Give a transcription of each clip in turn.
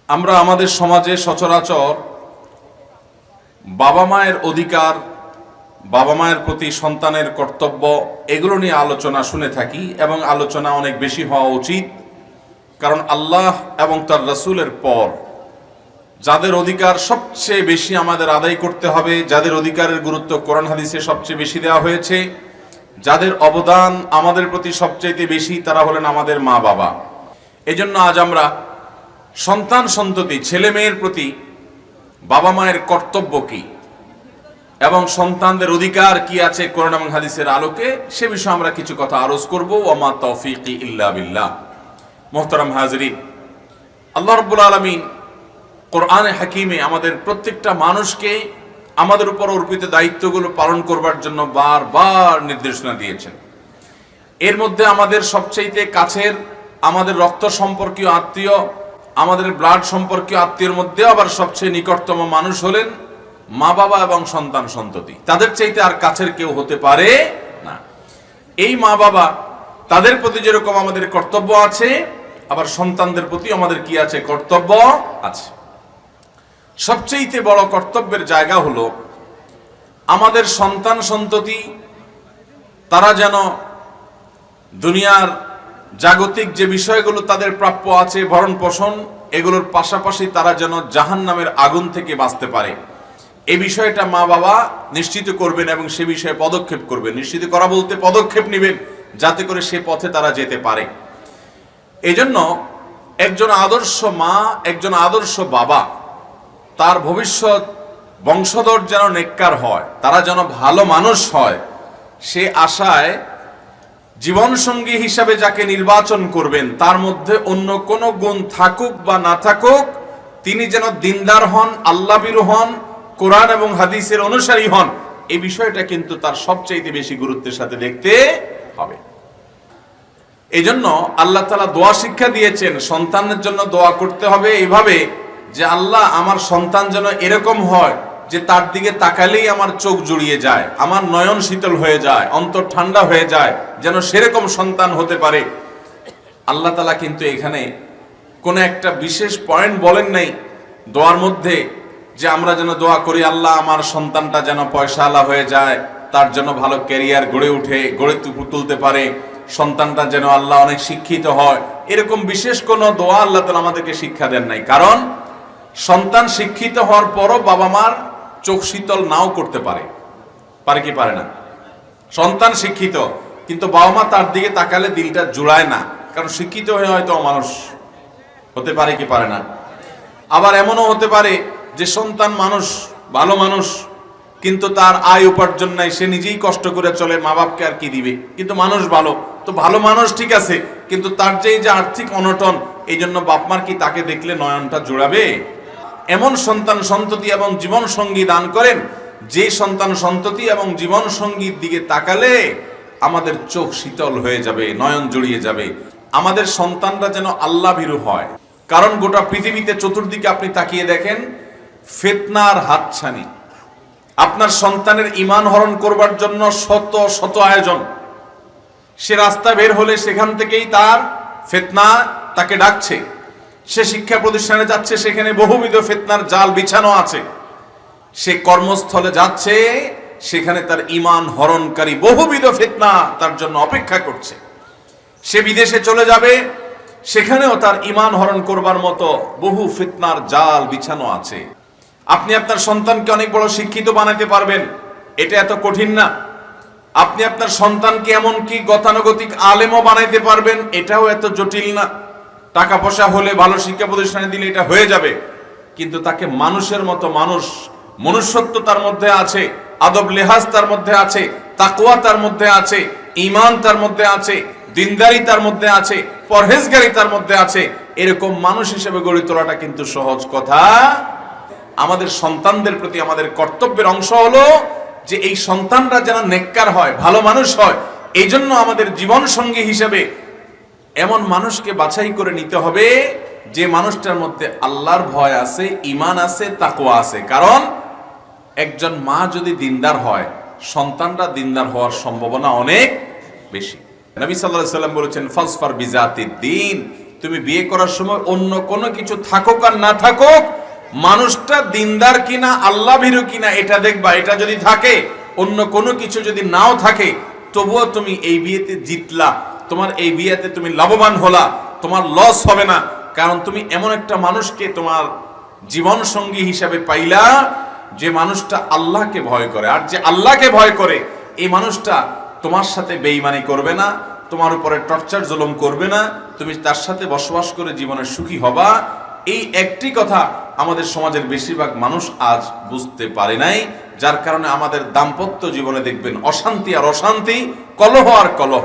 আমরা আমাদের সমাজে সচরাচর বাবা মায়ের অধিকার, বাবা মায়ের প্রতি সন্তানের কর্তব্য এগুলো নিয়ে আলোচনা শুনে থাকি এবং আলোচনা অনেক বেশি হওয়া উচিত। কারণ আল্লাহ এবং তার রাসূলের পর যাদের অধিকার সবচেয়ে বেশি আমাদের আদায় করতে হবে, যাদের অধিকারের গুরুত্ব কোরআন হাদিসে সবচেয়ে বেশি দেওয়া হয়েছে, যাদের অবদান আমাদের প্রতি সবচেয়ে বেশি, তারা হলেন আমাদের মা বাবা। এজন্য আজ আমরা সন্তান সন্ততি ছেলে মেয়ের প্রতি বাবা মায়ের কর্তব্য কি এবং সন্তানদের অধিকার কি আছে কোরআন এবং হাদিসের আলোকে, সে বিষয়ে আমরা কিছু কথা আরজ করব। ওমা তৌফিকি ইল্লা বিল্লাহ। মুহতারাম হাজরিন, আল্লাহ রাব্বুল আলামিন কোরআনে হাকিমে আমাদের প্রত্যেকটা মানুষকে আমাদের উপর অর্পিত দায়িত্বগুলো পালন করবার জন্য বারবার নির্দেশনা দিয়েছেন। এর মধ্যে আমাদের সবচেয়ে কাছের, আমাদের রক্ত সম্পর্কীয় আত্মীয়, আমাদের ব্লাড সম্পর্কীয় আত্মীয়ের মধ্যে আবার সবচেয়ে নিকটতম মানুষ হলেন মা বাবা এবং সন্তান সন্ততি। তাদের চাইতে আর কাছের কেউ হতে পারে না। এই মা বাবা, তাদের প্রতি যেরকম আমাদের কর্তব্য আছে, আবার সন্তানদের প্রতি আমাদের কি আছে? কর্তব্য আছে। সবচেয়ে বড় কর্তব্যের জায়গা হলো আমাদের সন্তান সন্ততি তারা যেন দুনিয়ার জাগতিক যে বিষয়গুলো তাদের প্রাপ্য আছে, ভরণ পোষণ, এগুলোর পাশাপাশি তারা যেন জাহান্নামের আগুন থেকে বাঁচতে পারে, এই বিষয়টা মা বাবা নিশ্চিত করবেন এবং সে বিষয়ে পদক্ষেপ করবেন। নিশ্চিত করা বলতে পদক্ষেপ নেবেন যাতে করে সে পথে তারা যেতে পারে। এজন্য একজন আদর্শ মা, একজন আদর্শ বাবা, তার ভবিষ্যৎ বংশধর যেন নেককার হয়, তারা যেন ভালো মানুষ হয়, সে আশায় জীবনসঙ্গী হিসাবে যাকে নির্বাচন করবেন তার মধ্যে অন্য কোনো গুণ থাকুক বা না থাকুক, তিনি যেন দিনদার হন, আল্লাহভীরু হন, কোরআন এবং হাদিসের অনুসারী হন, এই বিষয়টা কিন্তু তার সবচাইতে বেশি গুরুত্বের সাথে দেখতে হবে। এই জন্য আল্লাহ তাআলা দোয়া শিক্ষা দিয়েছেন, সন্তানের জন্য দোয়া করতে হবে এইভাবে যে আল্লাহ আমার সন্তান যেন এরকম হয় যে তার দিকে তাকালেই আমার চোখ জুড়িয়ে যায়, আমার নয়ন শীতল হয়ে যায়, অন্তর ঠান্ডা হয়ে যায়, যেন সেরকম সন্তান হতে পারে। আল্লাহ তাআলা কিন্তু এখানে কোনো একটা বিশেষ পয়েন্ট বলেন নাই দোয়ার মধ্যে যে আমরা যেন দোয়া করি আল্লাহ আমার সন্তানটা যেন পয়সাওয়ালা হয়ে যায়, তার জন্য ভালো ক্যারিয়ার গড়ে তুলতে পারে, সন্তানটা যেন আল্লাহ অনেক শিক্ষিত হয়, এরকম বিশেষ কোনো দোয়া আল্লাহ তাআলা আমাদেরকে শিক্ষা দেন নাই। কারণ সন্তান শিক্ষিত হওয়ার পরও বাবা মার চোখ শীতল নাও করতে পারে, পারে কি পারে না? সন্তান শিক্ষিত কিন্তু বাবা মা তার দিকে তাকালে দিলটা জুড়ায় না, কারণ শিক্ষিত হয়ে হয়তো মানুষ হতে পারে কি পারে না। আবার এমনও হতে পারে যে সন্তান মানুষ, ভালো মানুষ, কিন্তু তার আয় উপার্জন নাই, সে নিজেই কষ্ট করে চলে, মা বাপকে আর কি দিবে, কিন্তু মানুষ ভালো। তো ভালো মানুষ ঠিক আছে, কিন্তু তার যে আর্থিক অনটন, এই জন্য বাপ মার কি তাকে দেখলে নয়নটা জোড়াবে? এমন সন্তান সন্ততি এবং জীবন সঙ্গী দান করেন যে সন্তান সন্ততি এবং জীবন সঙ্গীর দিকে তাকালে আমাদের চোখ শীতল হয়ে যাবে, নয়ন জড়িয়ে যাবে। আমাদের সন্তানরা যেন আল্লাহভীরু হয়। কারণ গোটা পৃথিবীতে চতুর্দিকে আপনি তাকিয়ে দেখেন ফিতনার হাতছানি। আপনার সন্তানের ঈমান হরণ করবার জন্য শত শত আয়োজন। সে রাস্তা বের হলে সেখান থেকেই তার ফিতনা তাকে ডাকছে। সে শিক্ষা প্রতিষ্ঠানে যাচ্ছে, সেখানে বহুবিধ ফিতনার জাল বিছানো আছে। সে কর্মস্থলে যাচ্ছে, সেখানে তার ঈমান হরণকারী বহুবিধ ফিতনা তার জন্য অপেক্ষা করছে। সে বিদেশে চলে যাবে, সেখানেও তার ঈমান হরণ করবার মতো বহু ফিতনার জাল বিছানো আছে। আপনি আপনার সন্তানকে অনেক বড় শিক্ষিত বানাতে পারবেন, এটা এত কঠিন না। আপনি আপনার সন্তানকে এমনকি গতানুগতিক আলেমও বানাইতে পারবেন, এটাও এত জটিল না। টাকা পয়সা হলে ভালো শিক্ষা প্রতিষ্ঠানে দিলে এটা হয়ে যাবে, কিন্তু তাকে মানুষের মতো মানুষ, মনুষ্যত্ব তার মধ্যে আছে, আদব লেহাজ তার মধ্যে আছে, তাকওয়া তার মধ্যে আছে, ঈমান তার মধ্যে আছে, দিনদারি তার মধ্যে আছে, পরহেজগারি তার মধ্যে আছে, এরকম মানুষ হিসেবে গড়ে তোলাটা কিন্তু সহজ কথা। আমাদের সন্তানদের প্রতি আমাদের কর্তব্যের অংশ হলো যে এই সন্তানরা যেন নেককার হয়, ভালো মানুষ হয়। এই জন্য আমাদের জীবন সঙ্গী হিসেবে এমন মানুষকে বাছাই করে নিতে হবে যে মানুষটার মধ্যে আল্লাহর ভয় আছে, ঈমান আছে, তাকওয়া আছে। কারণ একজন মা যদি দিনদার হয়, সন্তানরা দিনদার হওয়ার সম্ভাবনা অনেক বেশি। নবী সাল্লাল্লাহু আলাইহি ওয়াসাল্লাম বলেছেন ফাসফার বিজাতিদ দ্বীন তুমি বিয়ে করার সময় অন্য কোনো কিছু থাকুক আর না থাকুক, মানুষটা দিনদার কিনা আল্লাহ ভীরু কিনা এটা দেখবা। এটা যদি থাকে, অন্য কোনো কিছু যদি নাও থাকে, তবুও তুমি এই বিয়েতে জিতলা, তোমার এই বিয়েতে তুমি লাভবান হলা, তোমার লস হবে না। কারণ তুমি এমন একটা মানুষকে তোমার জীবন সঙ্গী হিসাবে পাইলা যে মানুষটা আল্লাহকে ভয় করে। আর যে আল্লাহকে ভয় করে এই মানুষটা তোমার সাথে বেঈমানি করবে না, তোমার উপরে টর্চার জুলুম করবে না, তুমি তার সাথে বসবাস করে জীবনে সুখী হবা। এই একটি কথা আমাদের সমাজের বেশিরভাগ মানুষ আজ বুঝতে পারে নাই, যার কারণে আমাদের দাম্পত্য জীবনে দেখবেন অশান্তি আর অশান্তি, কলহ আর কলহ।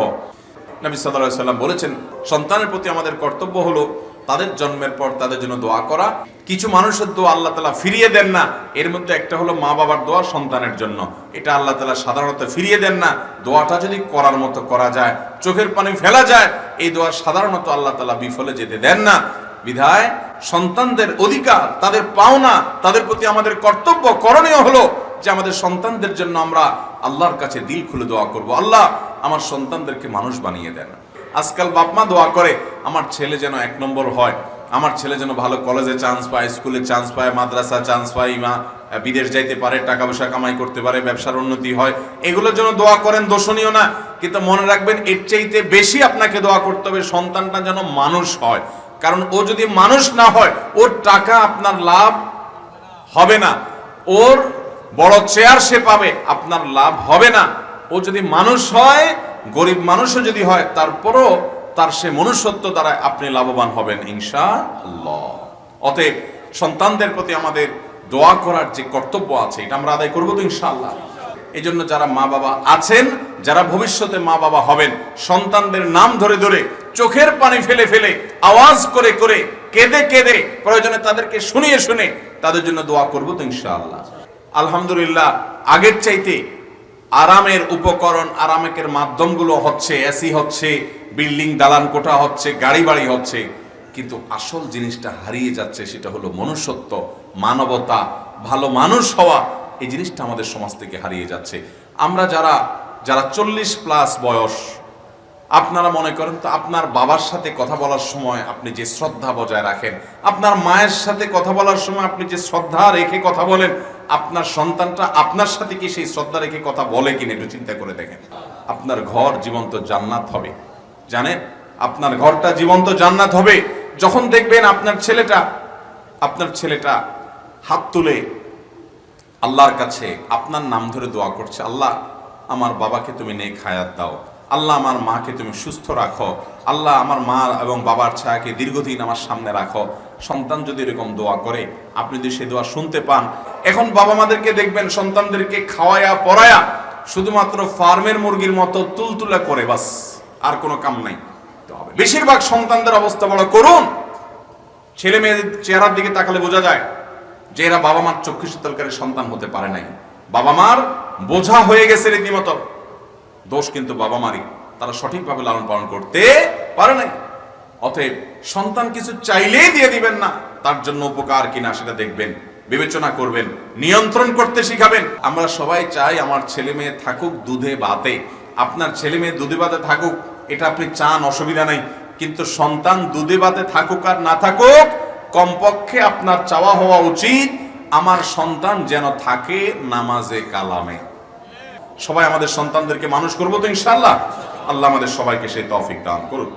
নবী সাল্লাল্লাহু আলাইহি ওয়াসাল্লাম বলেছেন, সন্তানের প্রতি আমাদের কর্তব্য হলো তাদের জন্মের পর তাদের জন্য দোয়া করা। কিছু মানুষের দোয়া আল্লাহ তাআলা ফিরিয়ে দেন না, এর মধ্যে একটা হলো মা বাবার দোয়া সন্তানের জন্য। এটা আল্লাহ তাআলা সাধারণত ফিরিয়ে দেন না। দোয়াটা যদি করার মতো করা যায়, চোখের পানি ফেলা যায়, এই দোয়া সাধারণত আল্লাহ তাআলা বিফলে যেতে দেন না। বিধায় সন্তানদের অধিকার, তাদের পাওনা, তাদের প্রতি আমাদের কর্তব্য, করণীয় হলো যে আমাদের সন্তানদের জন্য আমরা আল্লাহর কাছে দিল খুলে দোয়া করব, আল্লাহ আমার সন্তানদেরকে মানুষ বানিয়ে দেন। আজকাল বাপ মা দোয়া করে আমার ছেলে যেন 1 নম্বর হয়, আমার ছেলে যেন ভালো কলেজে চান্স পায়, স্কুলে চান্স পায়, মাদ্রাসা চান্স পায়, মা বিদেশ যাইতে পারে, টাকা পয়সা কামাই করতে পারে, ব্যবসার উন্নতি হয়, এগুলোর জন্য দোয়া করেন, দোষণীয় না। কিন্তু মনে রাখবেন, এর চাইতে বেশি আপনাকে দোয়া করতে হবে সন্তানটা যেন মানুষ হয়। কারণ ও যদি মানুষ না হয়, ওর টাকা আপনার লাভ হবে না, ওর বড় চেয়ার সে পাবে, আপনার লাভ হবে না। ও যদি মানুষ হয়, গরিব মানুষও যদি হয়, তারপরও তার সে মনুষ্যত্ব দ্বারা আপনি লাভবান হবেন ইনশাআল্লাহ। অতএব সন্তানদের প্রতি আমাদের দোয়া করার যে কর্তব্য আছে, এটা আমরা আদায় করবো তো ইনশাআল্লাহ। এই জন্য যারা মা বাবা আছেন, যারা ভবিষ্যতে মা বাবা হবেন, সন্তানদের নাম ধরে ধরে, চোখের পানি ফেলে ফেলে, আওয়াজ করে করে, কেঁদে কেঁদে, প্রয়োজনে তাদেরকে শুনিয়ে শুনে তাদের জন্য দোয়া করবো তো ইনশাআল্লাহ। আলহামদুলিল্লাহ, আগের চাইতে আরামের উপকরণ, আরামের মাধ্যমগুলো হচ্ছে, এসি হচ্ছে, বিল্ডিং দালান কোঠা হচ্ছে, গাড়ি বাড়ি হচ্ছে, কিন্তু আসল জিনিসটা হারিয়ে যাচ্ছে। সেটা হলো মনুষ্যত্ব, মানবতা, ভালো মানুষ হওয়া। এই জিনিসটা আমাদের সমাজ থেকে হারিয়ে যাচ্ছে। আমরা যারা 40+ বয়স, আপনারা মনে করেন তো আপনার বাবার সাথে কথা বলার সময় আপনি যে শ্রদ্ধা বজায় রাখেন, আপনার মায়ের সাথে কথা বলার সময় আপনি যে শ্রদ্ধা রেখে কথা বলেন, আপনার সন্তানটা আপনার সাথে কি সেই শ্রদ্ধা রেখে কথা বলে কিনা একটু চিন্তা করে দেখেন। আপনার ঘর জীবন্ত জান্নাত হবে, জানেন? আপনার ঘরটা জীবন্ত জান্নাত হবে যখন দেখবেন আপনার ছেলেটা হাত তুলে আল্লাহর কাছে আপনার নাম ধরে দোয়া করছে, আল্লাহ আমার বাবাকে তুমি নেক হায়াত দাও, আল্লাহ আমার মাকে তুমি সুস্থ রাখো, আল্লাহ আমার মা এবং বাবার ছায়াকে দীর্ঘদিন আমার সামনে রাখো। সন্তান যদি এরকম দোয়া করে, আপনি যদি সে দোয়া শুনতে পান। এখন বাবা মাদেরকে দেখবেন সন্তানদেরকে খাওয়ায়া পড়ায়া শুধুমাত্র ফার্মের মুরগির মতো তুলতুলা করে, বাস, আর কোনো কাম নাই। বেশিরভাগ সন্তানদের অবস্থা বড় করুন। ছেলে মেয়েদের চেহারার দিকে তাকালে বোঝা যায় যে এরা বাবা মার চক্ষু শীতলকারী সন্তান হতে পারে নাই, বাবা মার বোঝা হয়ে গেছে রীতিমতো। দোষ কিন্তু বাবা মারই, তারা সঠিকভাবে লালন পালন করতে পারে নাই। অতএব সন্তান কিছু চাইলেই দিয়ে দিবেন না, তার জন্য উপকার কিনা সেটা দেখবেন, বিবেচনা করবেন, নিয়ন্ত্রণ করতে শিখাবেন। আমরা সবাই চাই আমার ছেলে মেয়ে থাকুক দুধে ভাতে। আপনার ছেলে মেয়ে দুধে ভাতে থাকুক, এটা আপনি চান, অসুবিধা নাই। কিন্তু সন্তান দুধে ভাতে থাকুক আর না থাকুক, কমপক্ষে আপনার চাওয়া হওয়া উচিত আমার সন্তান যেন থাকে নামাজে কালামে। সবাই আমাদের সন্তানদেরকে মানুষ করবো তো ইনশাআল্লাহ। আল্লাহ আমাদের সবাইকে সেই তৌফিক দান করুন।